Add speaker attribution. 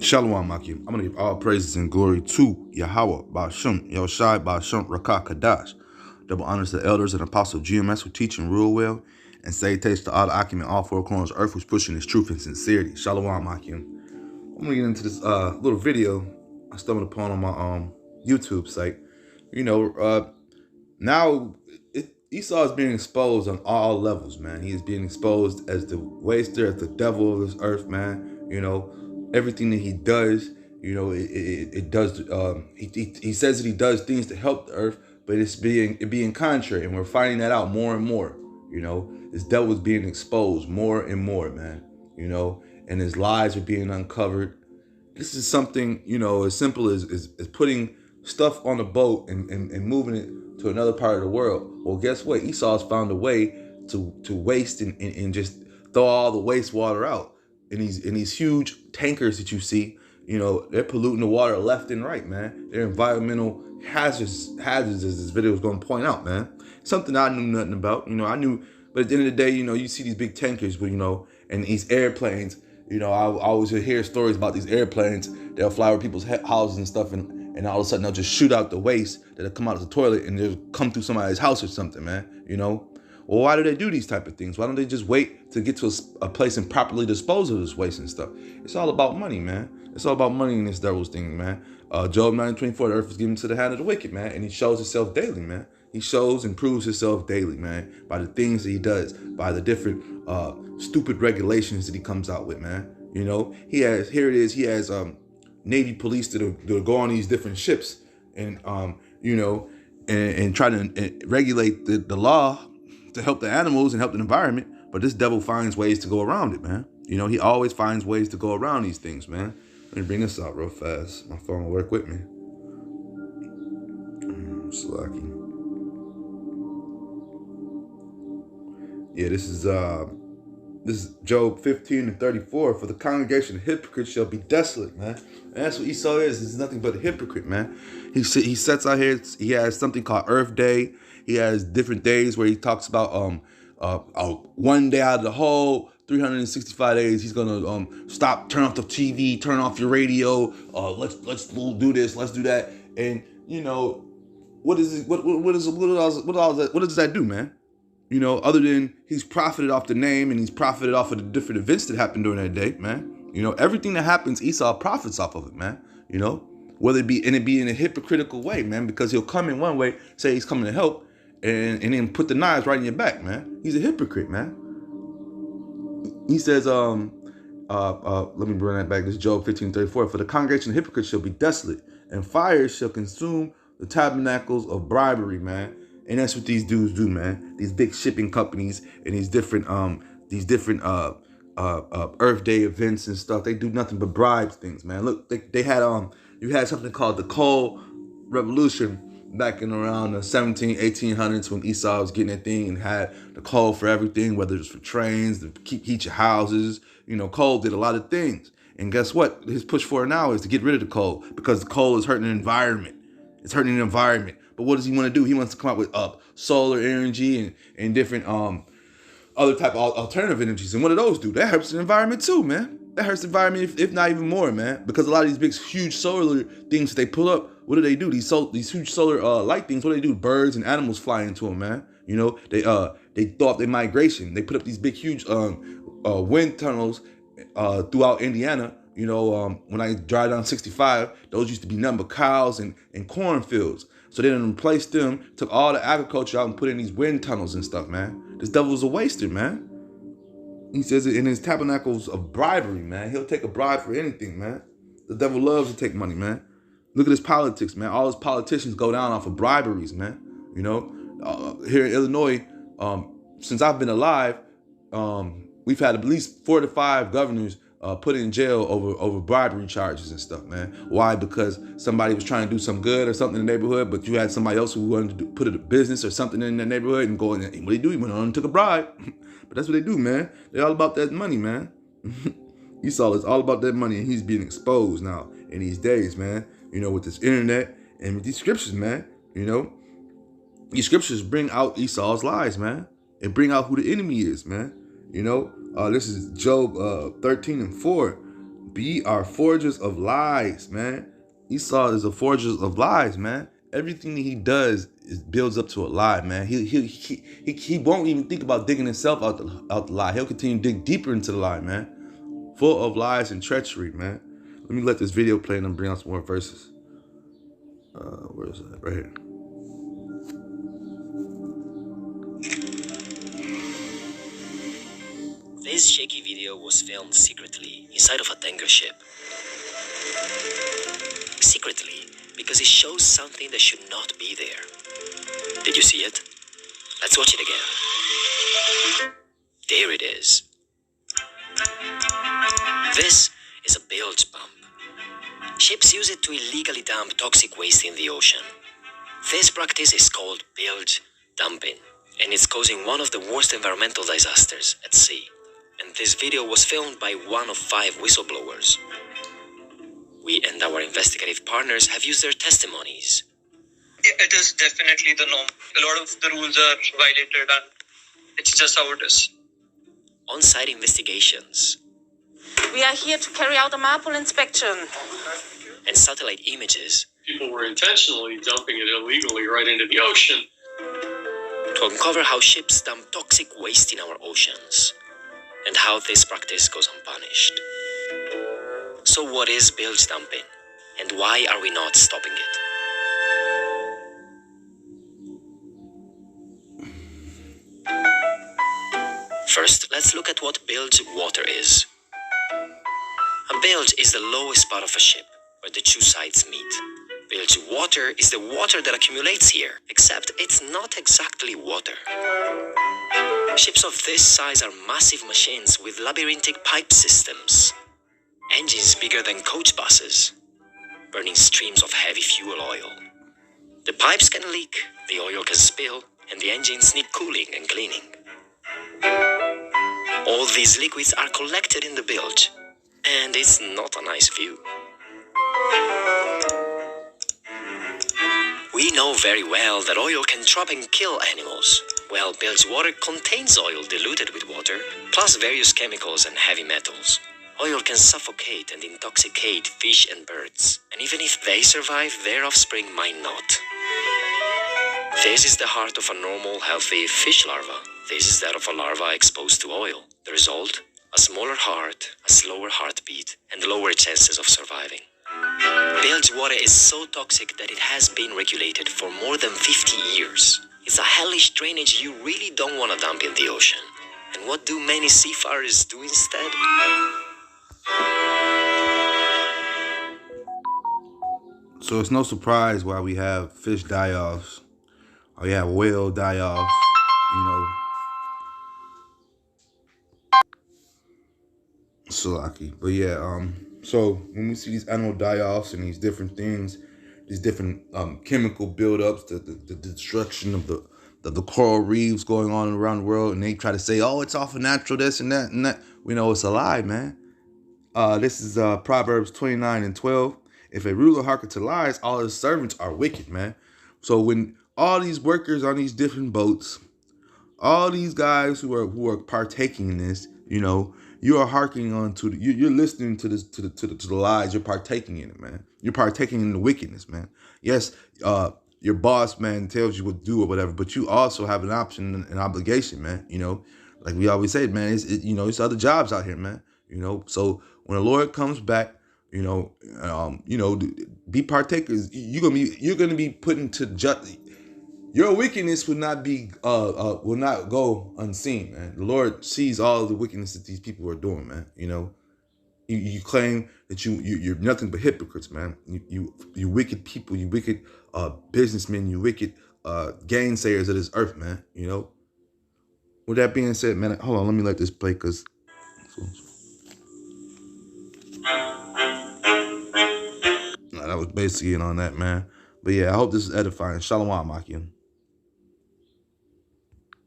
Speaker 1: Shalom, Makim. I'm going to give all praises and glory to Yahweh, Ba'ashum, Yahushai, Ba'ashum, Rakah, Kadash. Double honors to the elders and apostles of GMS who teach and rule well, and salutations to all the Akim in all four corners of earth who's pushing his truth and sincerity. Shalom, Makim. I'm going to get into this little video I stumbled upon on my YouTube site. Now Esau is being exposed on all levels, man. He is being exposed as the waster, as the devil of this earth, man. Everything that he does, it does. He says that he does things to help the earth, but it's being contrary, and we're finding that out more and more. This devil is being exposed more and more, man. And his lies are being uncovered. This is something, as simple as putting stuff on a boat and moving it to another part of the world. Well, guess what? Esau's found a way to waste and just throw all the wastewater out. In these huge tankers that you see, they're polluting the water left and right, man. They're environmental hazards, as this video is going to point out, man. Something I knew nothing about. But at the end of the day, you see these big tankers, but and these airplanes. I always hear stories about these airplanes. They'll fly over people's houses and stuff, and all of a sudden they'll just shoot out the waste that'll come out of the toilet and they'll come through somebody's house or something, man. Well, why do they do these type of things? Why don't they just wait to get to a place and properly dispose of this waste and stuff? It's all about money, man. It's all about money in this devil's thing, man. Job 9:24, the earth is given to the hand of the wicked, man. And he shows himself daily, man. He shows and proves himself daily, man, by the things that he does, by the different stupid regulations that he comes out with, man. He has Navy police that go on these different ships and and try to regulate the law to help the animals and help the environment, but this devil finds ways to go around it, man. He always finds ways to go around these things, man. Let me bring this out real fast. My phone will work with me. Slacky. Yeah, this is Job 15:34. For the congregation of hypocrites shall be desolate, man. And that's what Esau is. He's nothing but a hypocrite, man. He sets out here. He has something called Earth Day. He has different days where he talks about one day out of the whole 365 days he's gonna turn off the TV, turn off your radio. Let's do this, let's do that. And what does that do, man? Other than he's profited off the name and he's profited off of the different events that happened during that day, man. Everything that happens, Esau profits off of it, man. Whether it be in a hypocritical way, man, because he'll come in one way, say he's coming to help, and then put the knives right in your back, man. He's a hypocrite, man. He says, let me bring that back. This is Job 15:34. For the congregation of hypocrites shall be desolate, and fire shall consume the tabernacles of bribery, man. And that's what these dudes do, man. These big shipping companies and these different Earth Day events and stuff. They do nothing but bribe things, man. Look, they had you had something called the coal revolution back in around the 1800s when Esau was getting that thing and had the coal for everything, whether it's for trains, to heat your houses. Coal did a lot of things. And guess what? His push for it now is to get rid of the coal because the coal is hurting the environment. It's hurting the environment. But what does he want to do? He wants to come out with solar energy and different other type of alternative energies. And what do those do? That hurts the environment too, man. That hurts the environment, if not even more, man. Because a lot of these big, huge solar things that they pull up, what do? These huge solar light things, what do they do? Birds and animals fly into them, man. They throw up their migration. They put up these big, huge wind tunnels throughout Indiana. When I drive down 65, those used to be nothing but cows and cornfields. So they done replaced them, took all the agriculture out and put in these wind tunnels and stuff, man. This devil's a waster, man. He says it in his tabernacles of bribery, man. He'll take a bribe for anything, man. The devil loves to take money, man. Look at his politics, man. All his politicians go down off of briberies, man. Here in Illinois, since I've been alive, we've had at least 4 to 5 governors put in jail over bribery charges and stuff, man. Why? Because somebody was trying to do some good or something in the neighborhood, but you had somebody else who wanted to put a business or something in the neighborhood and go in. And what did he do? He went on and took a bribe. But that's what they do, man. They're all about that money, man. Esau is all about that money, and he's being exposed now in these days, man. With this internet and with these scriptures, man. These scriptures bring out Esau's lies, man, and bring out who the enemy is, man. This is Job 13:4. are forgers of lies, man. Esau is a forger of lies, man. Everything that he does builds up to a lie, man. He won't even think about digging himself out the lie. He'll continue to dig deeper into the lie, man. Full of lies and treachery, man. Let me let this video play and then bring out some more verses. Where is that? Right here.
Speaker 2: This shaky video was filmed secretly inside of a tanker ship. Secretly, because it shows something that should not be there. Did you see it? Let's watch it again. There it is. This is a bilge pump. Ships use it to illegally dump toxic waste in the ocean. This practice is called bilge dumping, and it's causing one of the worst environmental disasters at sea. And this video was filmed by one of 5 whistleblowers. We and our investigative partners have used their testimonies.
Speaker 3: It is definitely the norm. A lot of the rules are violated and it's just how it is.
Speaker 2: On-site investigations.
Speaker 4: We are here to carry out a MARPOL inspection.
Speaker 2: And satellite images.
Speaker 5: People were intentionally dumping it illegally right into the ocean.
Speaker 2: To uncover how ships dump toxic waste in our oceans. And how this practice goes unpunished. So what is bilge dumping? And why are we not stopping it? First, let's look at what bilge water is. A bilge is the lowest part of a ship, where the 2 sides meet. Bilge water is the water that accumulates here, except it's not exactly water. Ships of this size are massive machines with labyrinthic pipe systems. Engines bigger than coach buses, burning streams of heavy fuel oil. The pipes can leak, the oil can spill, and the engines need cooling and cleaning. All these liquids are collected in the bilge, and it's not a nice view. We know very well that oil can trap and kill animals. Well, bilge water contains oil diluted with water, plus various chemicals and heavy metals. Oil can suffocate and intoxicate fish and birds, and even if they survive, their offspring might not. This is the heart of a normal, healthy fish larva. This is that of a larva exposed to oil. The result? A smaller heart, a slower heartbeat, and lower chances of surviving. Bilge water is so toxic that it has been regulated for more than 50 years. It's a hellish drainage you really don't want to dump in the ocean. And what do many seafarers do instead?
Speaker 1: So it's no surprise why we have fish die-offs, or we have whale die-offs, you know. Salaki. But yeah, so when we see these animal die-offs and these different things, these different chemical buildups, the destruction of the coral reefs going on around the world, and they try to say, oh, it's all for natural this and that and that. We know it's a lie, man. This is Proverbs 29:12. If a ruler hearken to lies, all his servants are wicked, man. So when all these workers on these different boats, all these guys who are partaking in this, you know, you are hearkening on to you're listening to this to the lies. You're partaking in it, man. You're partaking in the wickedness, man. Yes, your boss, man, tells you what to do or whatever, but you also have an option and an obligation, man. You know, like we always say, man. It's other jobs out here, man. You know, so when the Lord comes back, you know, be partakers. You're gonna be put into judgment. Your wickedness will not go unseen, man. The Lord sees all the wickedness that these people are doing, man. You know, you claim that you're nothing but hypocrites, man. You wicked people, you wicked businessmen, you wicked gainsayers of this earth, man. You know. With that being said, man, hold on, let me let this play, cause. That was basically it on that, man. But yeah, I hope this is edifying. Shalom, Akim.